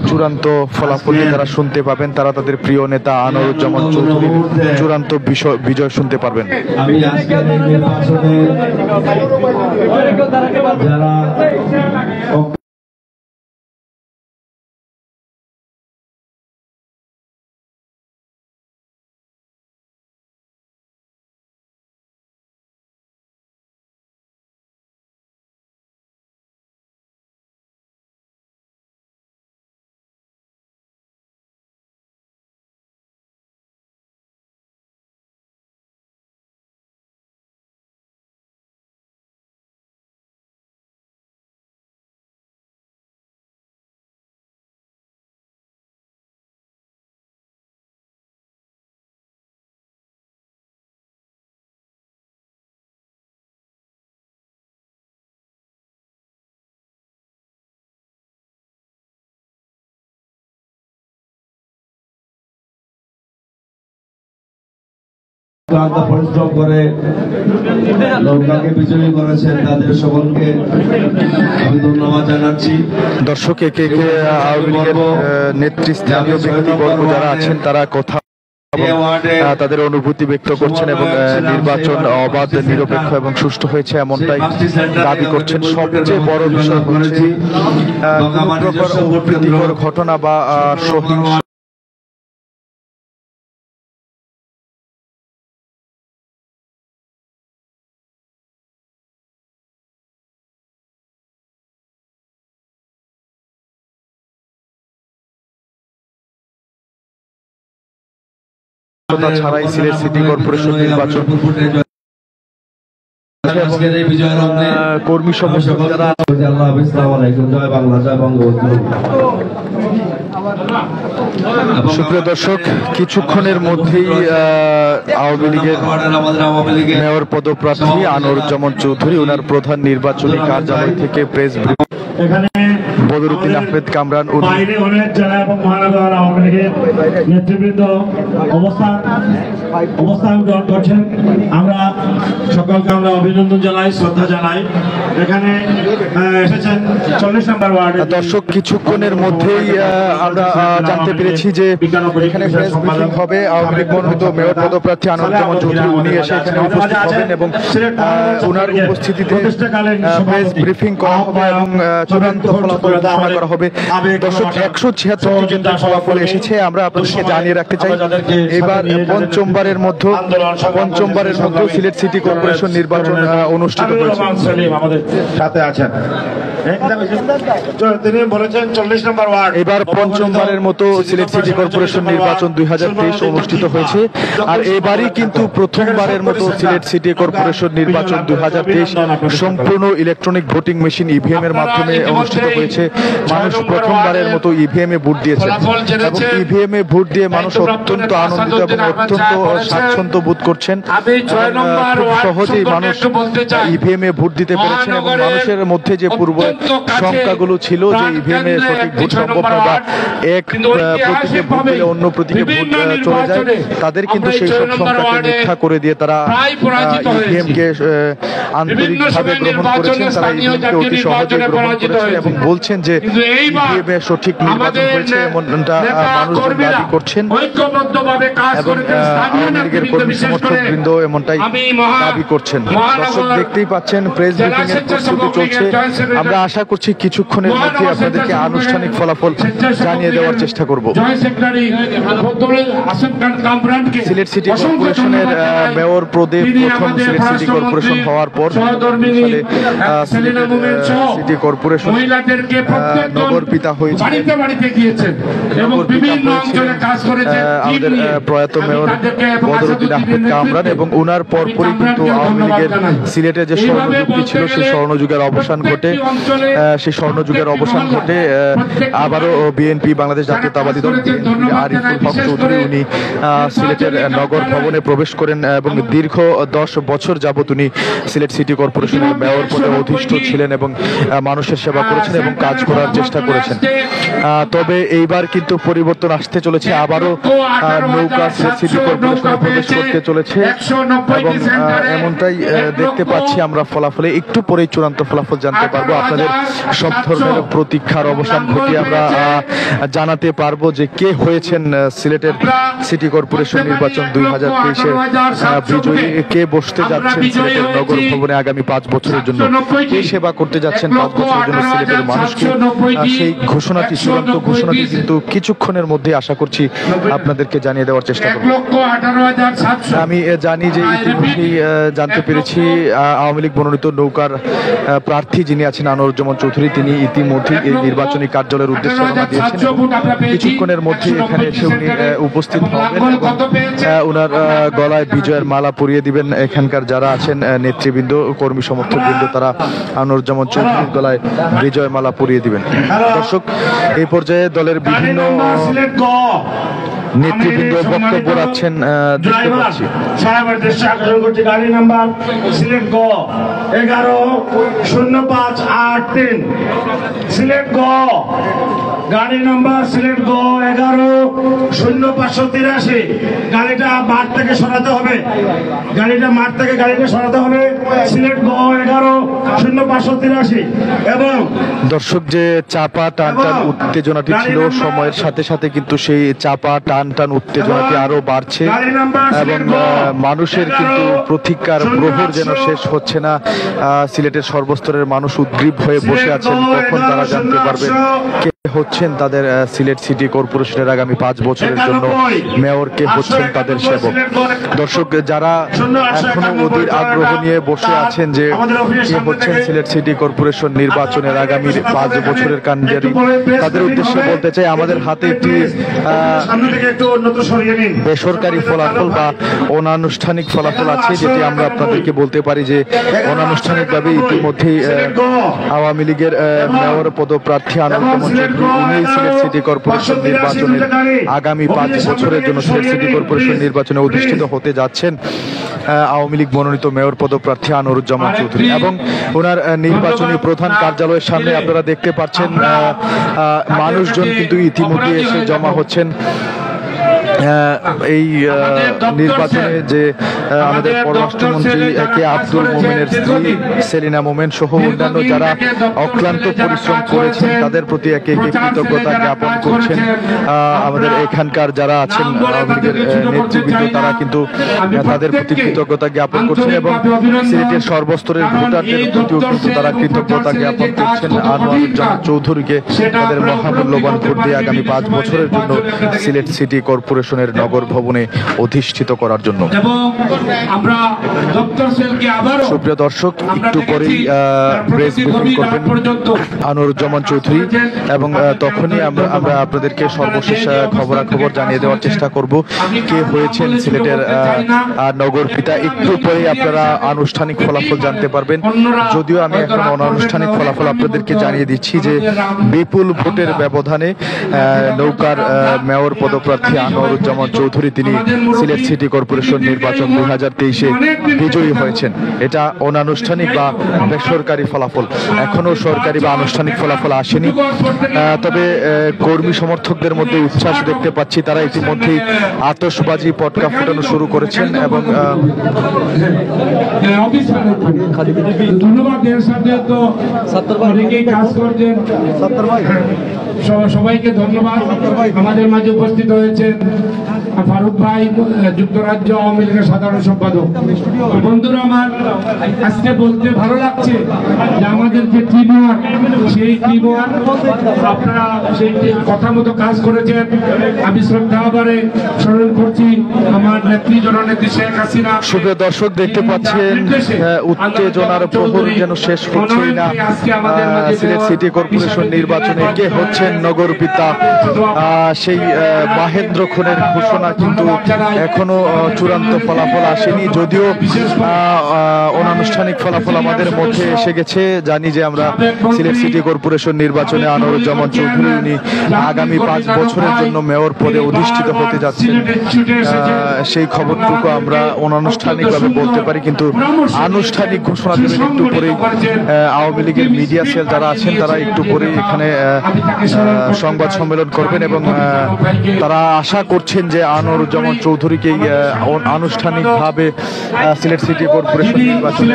চূড়ান্ত ফলাফলটি তারা শুনতে পাবেন, তারা তাদের প্রিয় নেতা আনোয়ারুজ্জামান চৌধুরীর চূড়ান্ত বিজয় শুনতে পারবেন। ক্লান্ত পরিশ্রম করে নৌকাকে বিজয়ী করেছেন, তাদের সকলকে আমি ধন্যবাদ জানাচ্ছি। দর্শক, একে একে আওয়ামী লীগের নেতৃস্থানীয় ব্যক্তিবর্গ যারা আছেন তারা কথা তাদের অনুভূতি ব্যক্ত করছেন এবং নির্বাচন অবাধ, নিরপেক্ষ এবং সুষ্ঠু হয়েছে এমনটাই দাবি করছেন। সবচেয়ে বড় বিষয় হচ্ছে কোনো প্রকার অপ্রীতিকর ঘটনা বা সহিংস ছাড়াই সিলেট সিটি কর্পোরেশন নির্বাচন কর্মী সমর্থক যারা সুপ্রিয় দর্শক, কিছুক্ষণের মধ্যেই আওয়ামী লীগের মেয়র পদপ্রার্থী আনোয়ারুজ্জামান চৌধুরী ওনার প্রধান নির্বাচনী কার্যালয় থেকে প্রেস বদরুদ্দিন আহমেদ কামরান বাইরে অনেক জেলা এবং মহানগর আওয়ামী লীগের নেতৃবৃন্দ অবস্থান গ্রহণ করছেন। আমরা সকলকে আমরা অভিনন্দন জানাই, শ্রদ্ধা জানাই। এখানে এসেছেন 40 নম্বর ওয়ার্ডে। দর্শক, কিছুক্ষণের মধ্যেই আমরা জানতে পেরেছি যে এখানে প্রেস ব্রিফিং হবে। আওয়ামী লীগ মনোনীত মেয়র পদপ্রার্থী আনোয়ারুজ্জামান চৌধুরী উনি এসে এখানে উপস্থিত হবেন এবং ওনার উপস্থিতিতে প্রেস ব্রিফিং করা হবে এবং চূড়ান্ত ফলাফল ঘোষণা করা হবে। দর্শক, 176টি কেন্দ্রের ফলাফল এসেছে। আমরা আপনাদেরকে জানিয়ে রাখতে চাই, এবার পঞ্চমবারের মধ্যে সিলেট সিটি কর্পোরেশন নির্বাচন অনুষ্ঠিত হয়েছে। আমাদের সাথে আছেন, তিনি বলেছেন 40 নম্বর ওয়ার্ড। এবার পঞ্চমবারের মতো সিলেট সিটি কর্পোরেশন নির্বাচন 2023 অনুষ্ঠিত হয়েছে। আর এবারই কিন্তু প্রথমবারের মতো সিলেট সিটি কর্পোরেশন নির্বাচন 2023 সম্পূর্ণ ইলেকট্রনিক ভোটিং মেশিন ইভিএম এর মাধ্যমে অনুষ্ঠিত হয়েছে। মানুষ প্রথমবারের মতো ইভিএম এ ভোট দিয়েছেন এবং ইভিএম এ ভোট দিয়ে মানুষ অত্যন্ত আনন্দিত এবং অত্যন্ত স্বাচ্ছন্দ্য বোধ করছেন। খুব সহজেই মানুষ ইভিএম এ ভোট দিতে পেরেছেন এবং মানুষের মধ্যে যে পূর্ব সংখ্যাগুলো ছিল যে ইভিএম এ সঠিক ভোট সম্ভব নয় বা এক প্রতীকে ভোট দিলে অন্য প্রতীকে ভোট চলে যায়, তাদের কিন্তু সেই সব সংখ্যাকে মিথ্যা করে দিয়ে তারা ইভিএম কে আন্তরিকভাবে গ্রহণ করেছেন। তারা ইভিএম কে অতি সহজে গ্রহণ করেছেন এবং বলছেন যে ইভিএম এ সঠিক নির্বাচন হয়েছে এমনটা মানুষজন দাবি করছেন এবং আওয়ামী লীগের কর্মী সমর্থক বৃন্দ এমনটাই দাবি করছেন। দর্শক, দেখতেই পাচ্ছেন প্রেস ব্রিফিং এর প্রস্তুতি চলছে। আমরা আশা করছি কিছুক্ষণের মধ্যে আপনাদেরকে আনুষ্ঠানিক ফলাফল জানিয়ে দেওয়ার চেষ্টা করব। সিলেট সিটি কর্পোরেশনের মেয়র পদে প্রথম সিলেট সিটি কর্পোরেশন হওয়ার পর সিটি কর্পোরেশন নগর পিতা হয়েছে আমাদের প্রয়াত মেয়র বদরুদ্দিন আহমেদ কামরান এবং উনার পরপরই কিন্তু আওয়ামী লীগের সিলেটে যে স্বর্ণযুগটি ছিল সেই স্বর্ণযুগের অবসান ঘটে। আবারও বিএনপি বাংলাদেশ জাতীয়তাবাদী দল আরিফুল হক চৌধুরী উনি সিলেটের নগর ভবনে প্রবেশ করেন এবং দীর্ঘ 10 বছর যাবত উনি সিলেট সিটি কর্পোরেশনের মেয়র পদে অধিষ্ঠিত ছিলেন এবং মানুষের সেবা করেছেন এবং কাজ করার চেষ্টা করেছেন। তবে এইবার কিন্তু পরিবর্তন আসতে চলেছে, আবারও নৌকা সিলেট সিটি কর্পোরেশনে প্রবেশ করতে চলেছে এবং এমনটাই দেখতে পাচ্ছি আমরা। ফলাফলে একটু পরেই চূড়ান্ত ফলাফল জানতে পারবো। আপনাদের সব ধরনের প্রতীক্ষার অবসান ঘটিয়ে আমরা জানাতে পারবো যে কে হয়েছেন সিলেটের সিটি কর্পোরেশন নির্বাচন 2023-এর বিজয়ী, কে বসতে যাচ্ছেন সিলেটের নগর ভবনে আগামী 5 বছরের জন্য, কে সেবা করতে যাচ্ছেন 5 বছরের জন্য সিলেটের মানুষকে। সেই ঘোষণাটি, চূড়ান্ত ঘোষণাটি কিন্তু কিছুক্ষণের মধ্যে আশা করছি আপনাদেরকে জানিয়ে দেওয়ার চেষ্টা করব। আমি জানি যে ইতিমধ্যেই জানতে পেরেছি আওয়ামী লীগ মনোনীত নৌকার প্রার্থী যিনি আছেন আনোয়ারুজ্জামান চৌধুরী, তিনি ইতিমধ্যেই এই নির্বাচনী কার্যালয়ের উদ্দেশ্যে রওনা দিয়েছেন। কিছুক্ষণের মধ্যে এখানে এসে উনি উপস্থিত হবেন এবং উনার গলায় বিজয়ের মালা পরিয়ে দিবেন এখানকার যারা আছেন নেতৃবৃন্দ, কর্মী সমর্থক বৃন্দ, তারা আনোয়ারুজ্জামান চৌধুরীর গলায় বিজয় মালা পরিয়ে দিবেন। দর্শক, এই পর্যায়ে দলের বিভিন্ন নেতৃবৃন্দ বক্তব্য রাখছেন দেখতে পাচ্ছি। সাহেবের দৃষ্টি আকর্ষণ করছি গাড়ি নাম্বার সিলেট গ 110583 সিলেট গ গাড়ি নাম্বার সিলেট গ 110583 গাড়িটা মাঠ থেকে সরাতে হবে, গাড়িটা সরাতে হবে সিলেট গ 110583। এবং দর্শক যে চাপা টান উত্তেজনাটি ছিল সময়ের সাথে সাথে কিন্তু সেই চাপা টান উত্তেজনাটি আরো বাড়ছে এবং মানুষের কিন্তু প্রতীক্ষার প্রহর যেন শেষ হচ্ছে না। সিলেটের সর্বস্তরের মানুষ উদ্গ্রীব হয়ে বসে আছেন, কখন তারা জানতে পারবেন কে হচ্ছেন তাদের সিলেট সিটি কর্পোরেশনের আগামী 5 বছরের জন্য মেয়র, কে হচ্ছেন তাদের সেবক। দর্শক যারা এখনো অধীর আগ্রহ নিয়ে বসে আছেন যে কে হচ্ছেন সিলেট সিটি কর্পোরেশন নির্বাচনের আগামী 5 বছরের কান্ডারি, তাদের উদ্দেশ্যে বলতে চাই আমাদের হাতে একটি বেসরকারি ফলাফল বা অনানুষ্ঠানিক ফলাফল আছে, যেটি আমরা আপনাদেরকে বলতে পারি যে অনানুষ্ঠানিকভাবে ইতিমধ্যেই আওয়ামী লীগের মেয়র পদপ্রার্থী উনি সিলেট সিটি কর্পোরেশন নির্বাচনের আগামী 5 বছরের জন্য সিলেট সিটি কর্পোরেশন নির্বাচনে অধিষ্ঠিত হতে যাচ্ছেন আওয়ামী লীগ মনোনীত মেয়র পদপ্রার্থী আনোরুজ্জামান চৌধুরী। এবং ওনার নির্বাচনী প্রধান কার্যালয়ের সামনে আপনারা দেখতে পাচ্ছেন মানুষজন কিন্তু ইতিমধ্যে এসে জমা হচ্ছেন। এই নির্বাচনে যে আমাদের পররাষ্ট্রমন্ত্রী কে আব্দুল মোমেনের স্ত্রী সেলিনা মোমেন সহ অন্যান্য যারা অক্লান্ত পরিশ্রম করেছেন তাদের প্রতি একে একে কৃতজ্ঞতা জ্ঞাপন করছেন। আমাদের এখানকার যারা আছেন আওয়ামী লীগের নেতৃবৃন্দ তারা কিন্তু তাদের প্রতি কৃতজ্ঞতা জ্ঞাপন করছেন এবং সিলেটের সর্বস্তরের ভোটারদের প্রতিও কিন্তু তারা কৃতজ্ঞতা জ্ঞাপন করছেন আনোয়ারুজ্জামান চৌধুরীকে তাদের মহামূল্যবান ভোট দিয়ে আগামী 5 বছরের জন্য সিলেট সিটি কর্পোরেশনের নগর ভবনে অধিষ্ঠিত করার জন্য। সুপ্রিয় দর্শক, একটু পরেই প্রেস ব্রিফিং করবেন আনোয়ারুজ্জামান চৌধুরী এবং তখনই আমরা আপনাদেরকে সর্বশেষ খবরাখবর জানিয়ে দেওয়ার চেষ্টা করব কে হয়েছেন সিলেটের নগর পিতা। একটু পরেই আপনারা আনুষ্ঠানিক ফলাফল জানতে পারবেন, যদিও আমি এখন অনানুষ্ঠানিক ফলাফল আপনাদেরকে জানিয়ে দিচ্ছি যে বিপুল ভোটের ব্যবধানে নৌকার মেয়র পদপ্রার্থী আনোয়ারুজ্জামান চৌধুরী তিনি সিলেট সিটি কর্পোরেশন নির্বাচন 2023-এ বিজয়ী হয়েছেন। এটা অনানুষ্ঠানিক বা বেসরকারি ফলাফল, এখনো সরকারি বা আনুষ্ঠানিক ফলাফল আসেনি। তবে কর্মী সমর্থকদের মধ্যে উচ্ছ্বাস দেখতে পাচ্ছি, তারা ইতিমধ্যেই আতশবাজি পটকা ফুটানো শুরু করেছেন এবং সবাইকে ধন্যবাদ। আমাদের মাঝে উপস্থিত হয়েছেন ফারুক ভাই, যুক্তরাজ্য আওয়ামী লীগের সাধারণ সম্পাদক। বন্ধুরা আমার, আজকে বলতে ভালো লাগছে যে আমাদের যে টিমওয়ার্ক, সেই টিমওয়ার্ক আপনারা সেই কথা মতো কাজ করেছেন। আমি শ্রদ্ধা করে স্মরণ করছি আমার নেত্রী জননেত্রী শেখ হাসিনা। সুপ্রিয় দর্শক, দেখতে পাচ্ছেন উত্তেজনার প্রহর যেন শেষ হচ্ছেই না। সিলেট সিটি কর্পোরেশন নির্বাচনে কে হচ্ছেন নগর পিতা সেই মাহেন্দ্র খুনের ঘোষণা কিন্তু এখনো চূড়ান্ত ফলাফল আসেনি, যদিও অনানুষ্ঠানিক ফলাফল আমাদের মধ্যে এসে গেছে। জানি যে আমরা সিলেট সিটি কর্পোরেশন নির্বাচনে আনোয়ারুজ্জামান চৌধুরী উনি আগামী 5 বছরের জন্য মেয়র পদে অধিষ্ঠিত হতে যাচ্ছেন, সেই খবরটুকু আমরা অনানুষ্ঠানিকভাবে বলতে পারি। কিন্তু আনুষ্ঠানিক ঘোষণা দেবেন একটু পরেই আওয়ামী লীগের মিডিয়া সেল যারা আছেন, তারা একটু পরেই এখানে সংবাদ সম্মেলন করবেন এবং তারা আশা করছেন যে আনোয়ারুজ্জামান চৌধুরীকে আনুষ্ঠানিকভাবে সিলেট সিটি কর্পোরেশন নির্বাচনে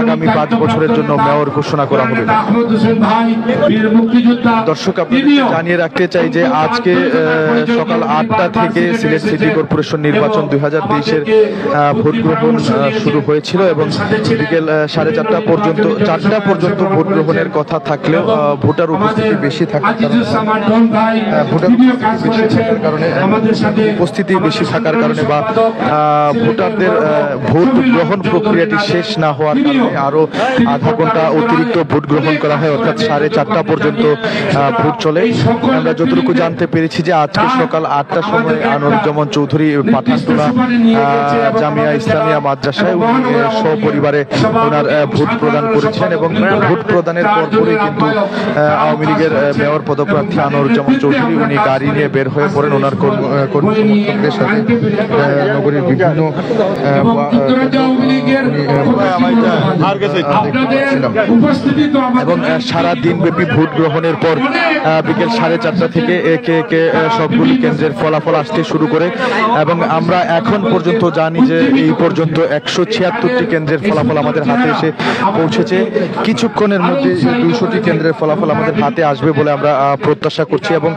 আগামী 5 বছরের জন্য মেয়র ঘোষণা করা হবে। দর্শক, আপনাদের জানিয়ে রাখতে চাই যে আজকে সকাল 8টা থেকে সিলেট সিটি কর্পোরেশন নির্বাচন 2023-এর ভোট গ্রহণ শুরু হয়েছিল এবং বিকেল 4:30 পর্যন্ত ভোট গ্রহণের কথা থাকলেও ভোটার উপস্থিতি বেশি থাকার কারণে উপস্থিতি বেশি থাকার কারণে বা ভোটারদের ভোট গ্রহণ প্রক্রিয়াটি শেষ না হওয়ার কারণে আরো আধা ঘন্টা অতিরিক্ত ভোট গ্রহণ করা হয়, অর্থাৎ 4:30 পর্যন্ত ভোট চলে। আমরা যতটুকু জানতে পেরেছি যে আজকে সকাল 8টার সময় আনোয়ারুজ্জামান চৌধুরী পাঠানটোলা জামিয়া ইসলামিয়া মাদ্রাসায় উনি সপরিবারে ওনার ভোট প্রদান করেছেন এবং ভোট প্রদানের পরপরই কিন্তু আওয়ামী লীগের মেয়র পদপ্রার্থী আনোয়ারুজ্জামান চৌধুরী উনি গাড়ি নিয়ে বের হয়ে পড়েন ওনার কর্মী সমর্থকদের সাথে নগরীর বিভিন্ন এবং সারা দিন ব্যাপী ভোট গ্রহণের পর বিকেল 4:30 থেকে একে একে সবগুলি কেন্দ্রের ফলাফল আসতে শুরু করে এবং আমরা এখন পর্যন্ত জানি যে এই পর্যন্ত 176টি কেন্দ্রের ফলাফল আমাদের হাতে এসে পৌঁছেছে। কিছুক্ষণের মধ্যে 200টি কেন্দ্রের ফলাফল আমাদের হাতে আসবে বলে আমরা প্রত্যাশা করছি এবং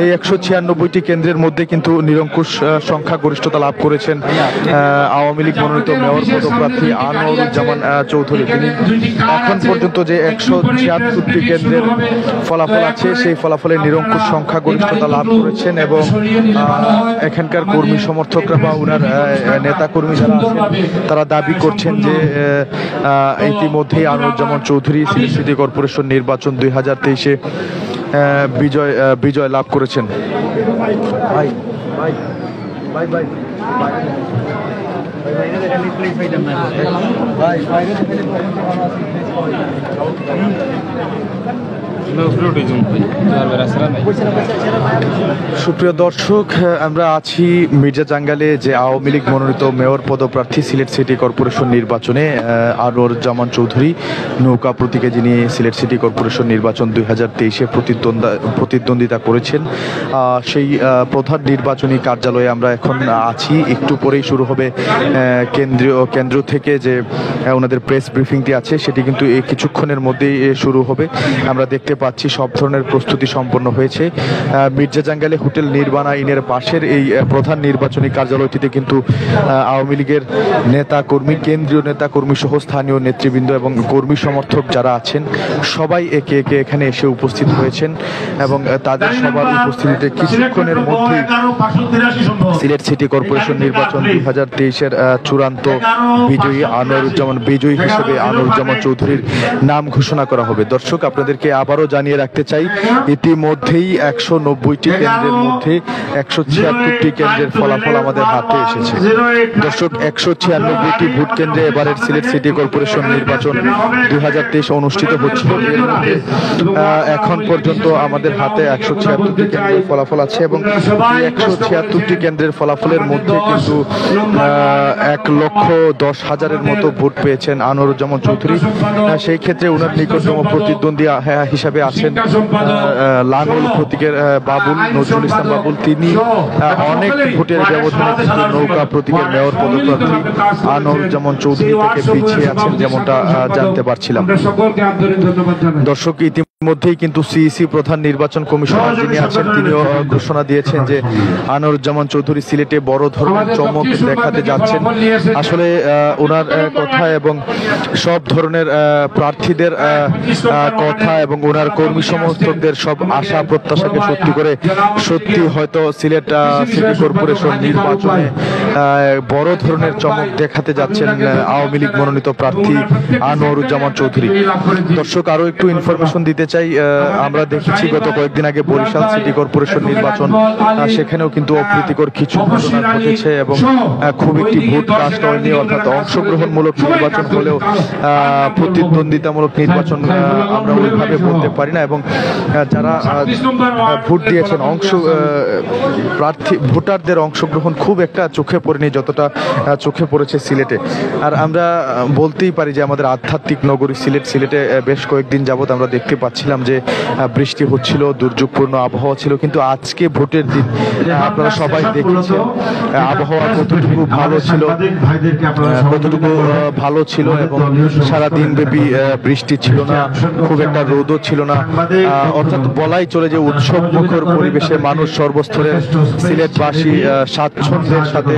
এই 196টি কেন্দ্রের মধ্যে কিন্তু নিরঙ্কুশ সংখ্যাগরিষ্ঠতা লাভ করেছেন আওয়ামী লীগ মনোনীত মেয়র পদপ্রার্থী আনোয়ারুজ্জামান চৌধুরী। তিনি এখন পর্যন্ত যে 176টি কেন্দ্রের ফলাফল আছে সেই ফলাফলে নিরঙ্কুশ সংখ্যাগরিষ্ঠতা লাভ করেছেন এবং এখানকার কর্মী সমর্থকরা বা ওনার নেতা কর্মী যারা আছেন তারা দাবি করছেন যে ইতিমধ্যেই আনোয়ারুজ্জামান চৌধুরী সিলেট সিটি কর্পোরেশন নির্বাচন 2023-এ বিজয় লাভ করেছেন। সুপ্রিয় দর্শক, আমরা আছি মির্জা জাঙ্গালে যে আওয়ামী লীগ মনোনীত মেয়র পদপ্রার্থী সিলেট সিটি কর্পোরেশন নির্বাচনে আনোয়ারুজ্জামান চৌধুরী নৌকা প্রতীকে যিনি সিলেট সিটি কর্পোরেশন নির্বাচন 2023-এ প্রতিদ্বন্দ্বিতা করেছেন সেই প্রধান নির্বাচনী কার্যালয়ে আমরা এখন আছি। একটু পরেই শুরু হবে কেন্দ্র থেকে যে ওনাদের প্রেস ব্রিফিংটি আছে সেটি কিন্তু এই কিছুক্ষণের মধ্যেই শুরু হবে। আমরা দেখতে পাচ্ছি সব ধরনের প্রস্তুতি সম্পন্ন হয়েছে। মির্জা জাঙ্গালে হোটেল নির্বাণা ইনের পাশের এই প্রধান নির্বাচনী কার্যালয়টিতে কিন্তু আওয়ামী লীগের নেতা কর্মী, কেন্দ্রীয় নেতা কর্মী সহ স্থানীয় নেতৃবৃন্দ এবং কর্মী সমর্থক যারা আছেন সবাই একে একে এখানে এসে উপস্থিত হয়েছেন এবং তাদের সবার উপস্থিতিতে কিছুক্ষণের মধ্যেই সিলেট সিটি কর্পোরেশন নির্বাচন 2023-এর চূড়ান্ত বিজয়ী হিসেবে আনোয়ারুজ্জামান চৌধুরীর নাম ঘোষণা করা হবে। দর্শক, আপনাদেরকে আবারও জানিয়ে রাখতে চাই ইতিমধ্যেই 190টি কেন্দ্রের মধ্যে 176টি কেন্দ্রের ফলাফল আমাদের হাতে এসেছে। দর্শক, 196টি ভোট কেন্দ্রে এবারের সিলেট সিটি কর্পোরেশন নির্বাচন 2023 অনুষ্ঠিত হচ্ছিল। এর মধ্যে এখন পর্যন্ত আমাদের হাতে 176টি কেন্দ্রের ফলাফল আছে এবং এই 176টি কেন্দ্রের ফলাফলের মধ্যে কিন্তু 1,10,000-এর মতো ভোট পেয়েছেন আনোয়ারুজ্জামান চৌধুরী। সেই ক্ষেত্রে ওনার নিকটতম প্রতিদ্বন্দ্বী হিসাবে আছেন লাঙ্গল প্রতীকের নজরুল ইসলাম বাবুল। তিনি অনেক ভোটের ব্যবধানে নৌকা প্রতীকের মেয়র পদপ্রার্থী আনোয়ারুজ্জামান চৌধুরী থেকে পিছিয়ে আছেন যেমনটা জানতে পারছিলাম। দর্শক, ইতিমধ্যেই কিন্তু সিইসি প্রধান নির্বাচন কমিশনার যিনি আছেন তিনিও ঘোষণা দিয়েছেন যে আনোয়ারুজ্জামান চৌধুরী সিলেটে বড় ধরনের চমক দেখাতে যাচ্ছেন। আসলে ওনার কথা এবং সব ধরনের প্রার্থীদের কথা এবং ওনার কর্মী সমর্থকদের সব আশা প্রত্যাশাকে সত্যি হয়তো সিলেট সিটি কর্পোরেশন নির্বাচনে বড় ধরনের চমক দেখাতে যাচ্ছেন আওয়ামী লীগ মনোনীত প্রার্থী আনোয়ারুজ্জামান চৌধুরী। দর্শক, আরো একটু ইনফরমেশন দিতে চাই। আমরা দেখেছি গত কয়েকদিন আগে বরিশাল সিটি কর্পোরেশন নির্বাচন, সেখানেও কিন্তু অপ্রীতিকর কিছু ঘটনা ঘটেছে এবং খুব একটি ভোট কাস্ট হয়নি, অর্থাৎ অংশগ্রহণমূলক নির্বাচন হলেও প্রতিদ্বন্দ্বিতামূলক নির্বাচন আমরা ওইভাবে বলতে পারি না এবং যারা ভোট দিয়েছেন ভোটারদের অংশগ্রহণ খুব একটা চোখে পড়েনি যতটা চোখে পড়েছে সিলেটে। আর আমরা বলতেই পারি যে আমাদের আধ্যাত্মিক নগরী সিলেটে বেশ কয়েকদিন যাবত আমরা দেখতে পাচ্ছিলাম যে বৃষ্টি হচ্ছিল, দুর্যোগপূর্ণ আবহাওয়া ছিল, কিন্তু আজকে ভোটের দিন আপনারা সবাই দেখেছেন আবহাওয়া কতটুকু ভালো ছিল এবং সারাদিন ব্যাপী বৃষ্টি ছিল না, খুব একটা রোদও ছিল না, অর্থাৎ বলাই চলে যে উৎসব মুখর পরিবেশে মানুষ সর্বস্তরের সিলেটবাসী স্বাচ্ছন্দ্যের সাথে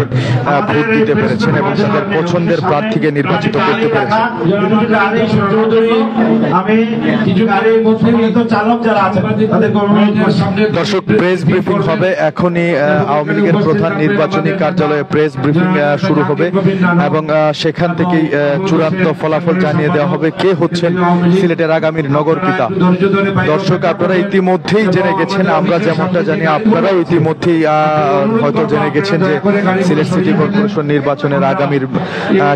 ভোট দিতে পেরেছেন এবং তাদের পছন্দের প্রার্থীকে নির্বাচিত করতে পেরেছেন। সম্মানিত চালক যারা আছেন তাদেরকে অনুরোধ করছি। দর্শক, প্রেস ব্রিফিং হবে এখনই। আওয়ামী লীগের প্রধান নির্বাচনী কার্যালয়ে প্রেস ব্রিফিং শুরু হবে এবং সেখান থেকেই চূড়ান্ত ফলাফল জানিয়ে দেওয়া হবে কে হচ্ছেন সিলেটের আগামীর নগর পিতা। দর্শক, আপনারা ইতিমধ্যেই জেনে গেছেন, আমরা যেমনটা জানি আপনারাও ইতিমধ্যেই হয়তো জেনে গেছেন যে সিলেট সিটি কর্পোরেশন নির্বাচনের আগামীর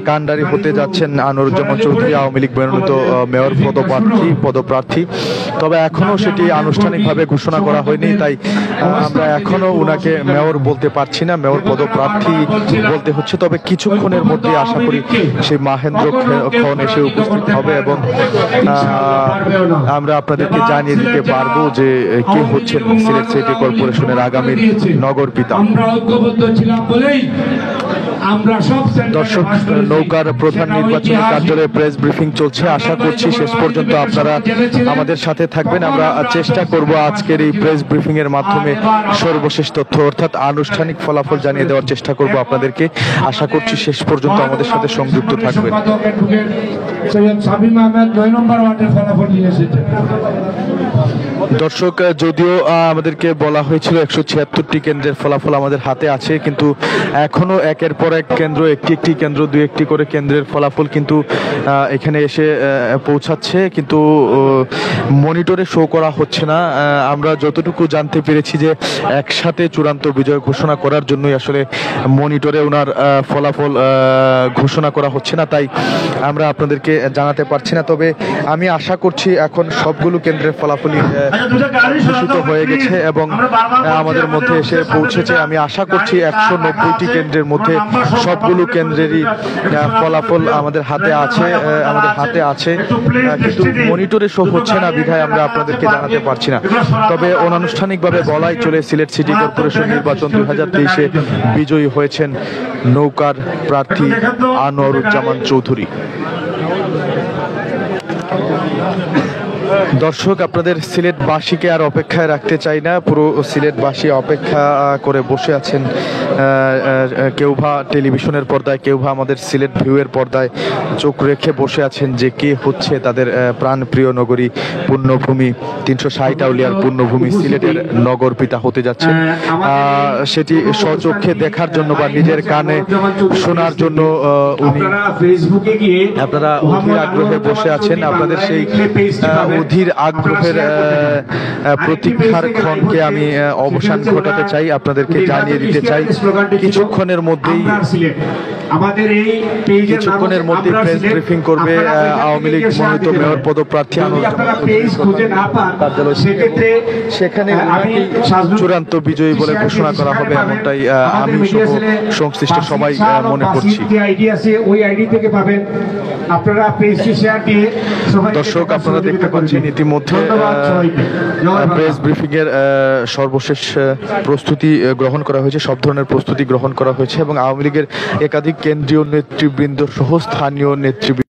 কাণ্ডারি হতে যাচ্ছেন আনোয়ারুজ্জামান চৌধুরী, আওয়ামী লীগ মনোনীত মেয়র পদপ্রার্থী। তবে এখনো সেটি আনুষ্ঠানিকভাবে ঘোষণা করা হয়নি, তাই আমরা এখনো উনাকে মেয়র বলতে পারছি না, মেয়র পদপ্রার্থী বলতে হচ্ছে। তবে কিছুক্ষণের মধ্যে আশা করি সেই মাহেন্দ্র খন এসে উপস্থিত হবে এবং আমরা আপনাদেরকে জানিয়ে দিতে পারবো যে কে হচ্ছেন সিলেট সিটি কর্পোরেশনের আগামীর নগর পিতা। দর্শক, নৌকার প্রধান নির্বাচনী কার্যালয়ে প্রেস ব্রিফিং চলছে। আশা করছি শেষ পর্যন্ত আপনারা আমাদের সাথে থাকবেন। আমরা চেষ্টা করব আজকের এই প্রেস ব্রিফিং এর মাধ্যমে সর্বশেষ তথ্য অর্থাৎ আনুষ্ঠানিক ফলাফল জানিয়ে দেওয়ার চেষ্টা করব আপনাদেরকে। আশা করছি শেষ পর্যন্ত আমাদের সাথে সংযুক্ত থাকবেন। দর্শক, যদিও আমাদেরকে বলা হয়েছিল 176টি কেন্দ্রের ফলাফল আমাদের হাতে আছে, কিন্তু এখনো একের পর এক কেন্দ্র, একটি কেন্দ্র, দুই একটি করে কেন্দ্রের ফলাফল কিন্তু এখানে এসে পৌঁছাচ্ছে, কিন্তু মনিটরে শো করা হচ্ছে না। আমরা যতটুকু জানতে পেরেছি যে একসাথে চূড়ান্ত বিজয় ঘোষণা করার জন্যই আসলে মনিটরে ওনার ফলাফল ঘোষণা করা হচ্ছে না, তাই আমরা আপনাদেরকে জানাতে পারছি না। তবে আমি আশা করছি এখন সবগুলো কেন্দ্রের ফলাফলই ঘোষিত হয়ে গেছে এবং আমাদের মধ্যে এসে পৌঁছেছে। আমি আশা করছি 190টি কেন্দ্রের মধ্যে সবগুলো কেন্দ্রেরই ফলাফল আমাদের হাতে আছে, কিন্তু মনিটরে শো হচ্ছে না বিধায় আমরা আপনাদেরকে জানাতে পারছি না। তবে অনানুষ্ঠানিকভাবে বলাই চলে সিলেট সিটি কর্পোরেশন নির্বাচন 2023-এ বিজয়ী হয়েছেন নৌকার প্রার্থী আনোয়ারুজ্জামান চৌধুরী। দর্শক, আপনাদের সিলেটবাসীকে আর অপেক্ষায় রাখতে চাই না। পুরো সিলেটবাসী অপেক্ষা করে বসে আছেন, কেউ বা টেলিভিশনের পর্দায়, কেউ বা আমাদের সিলেট ভিউয়ের পর্দায় চোখ রেখে বসে আছেন যে কে হচ্ছে তাদের প্রাণপ্রিয় নগরী, পুণ্যভূমি, 360 আউলিয়ার পুণ্যভূমি সিলেটের নগর পিতা হতে যাচ্ছেন। সেটি স্বচক্ষে দেখার জন্য বা নিজের কানে শোনার জন্য আপনারা অধীর আগ্রহে বসে আছেন। আপনাদের সেই অধীর আগ্রহের প্রতীক্ষার ক্ষণকে আমি অবসান ঘটাতে চাই, আপনাদেরকে জানিয়ে দিতে চাই কিছুক্ষণের মধ্যেই প্রেস ব্রিফিং করবে আওয়ামী লীগ মনোনীত মেয়র পদপ্রার্থী সেখানে চূড়ান্ত বিজয়ী বলে ঘোষণা করা হবে, এমনটাই আমি সংশ্লিষ্ট সবাই মনে করছি। দর্শক, আপনারা দেখতে পাচ্ছেন ইতিমধ্যে প্রেস ব্রিফিং এর সর্বশেষ প্রস্তুতি গ্রহণ করা হয়েছে, সব ধরনের প্রস্তুতি গ্রহণ করা হয়েছে এবং আওয়ামী লীগের একাধিক কেন্দ্রীয় নেতৃবৃন্দ সহ স্থানীয় নেতৃবৃন্দ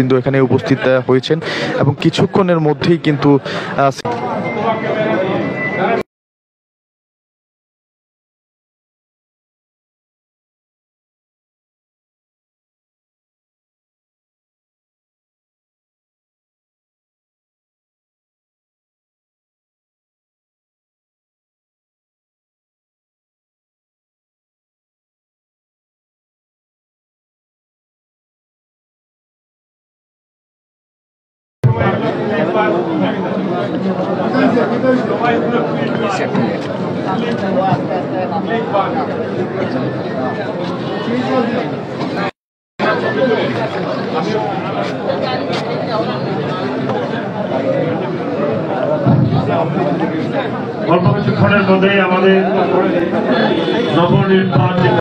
বিন্দু এখানে উপস্থিত হয়েছেন এবং কিছুক্ষণের মধ্যেই কিন্তু অল্প কিছুক্ষণের মধ্যেই আমাদের নবনির্বাচিত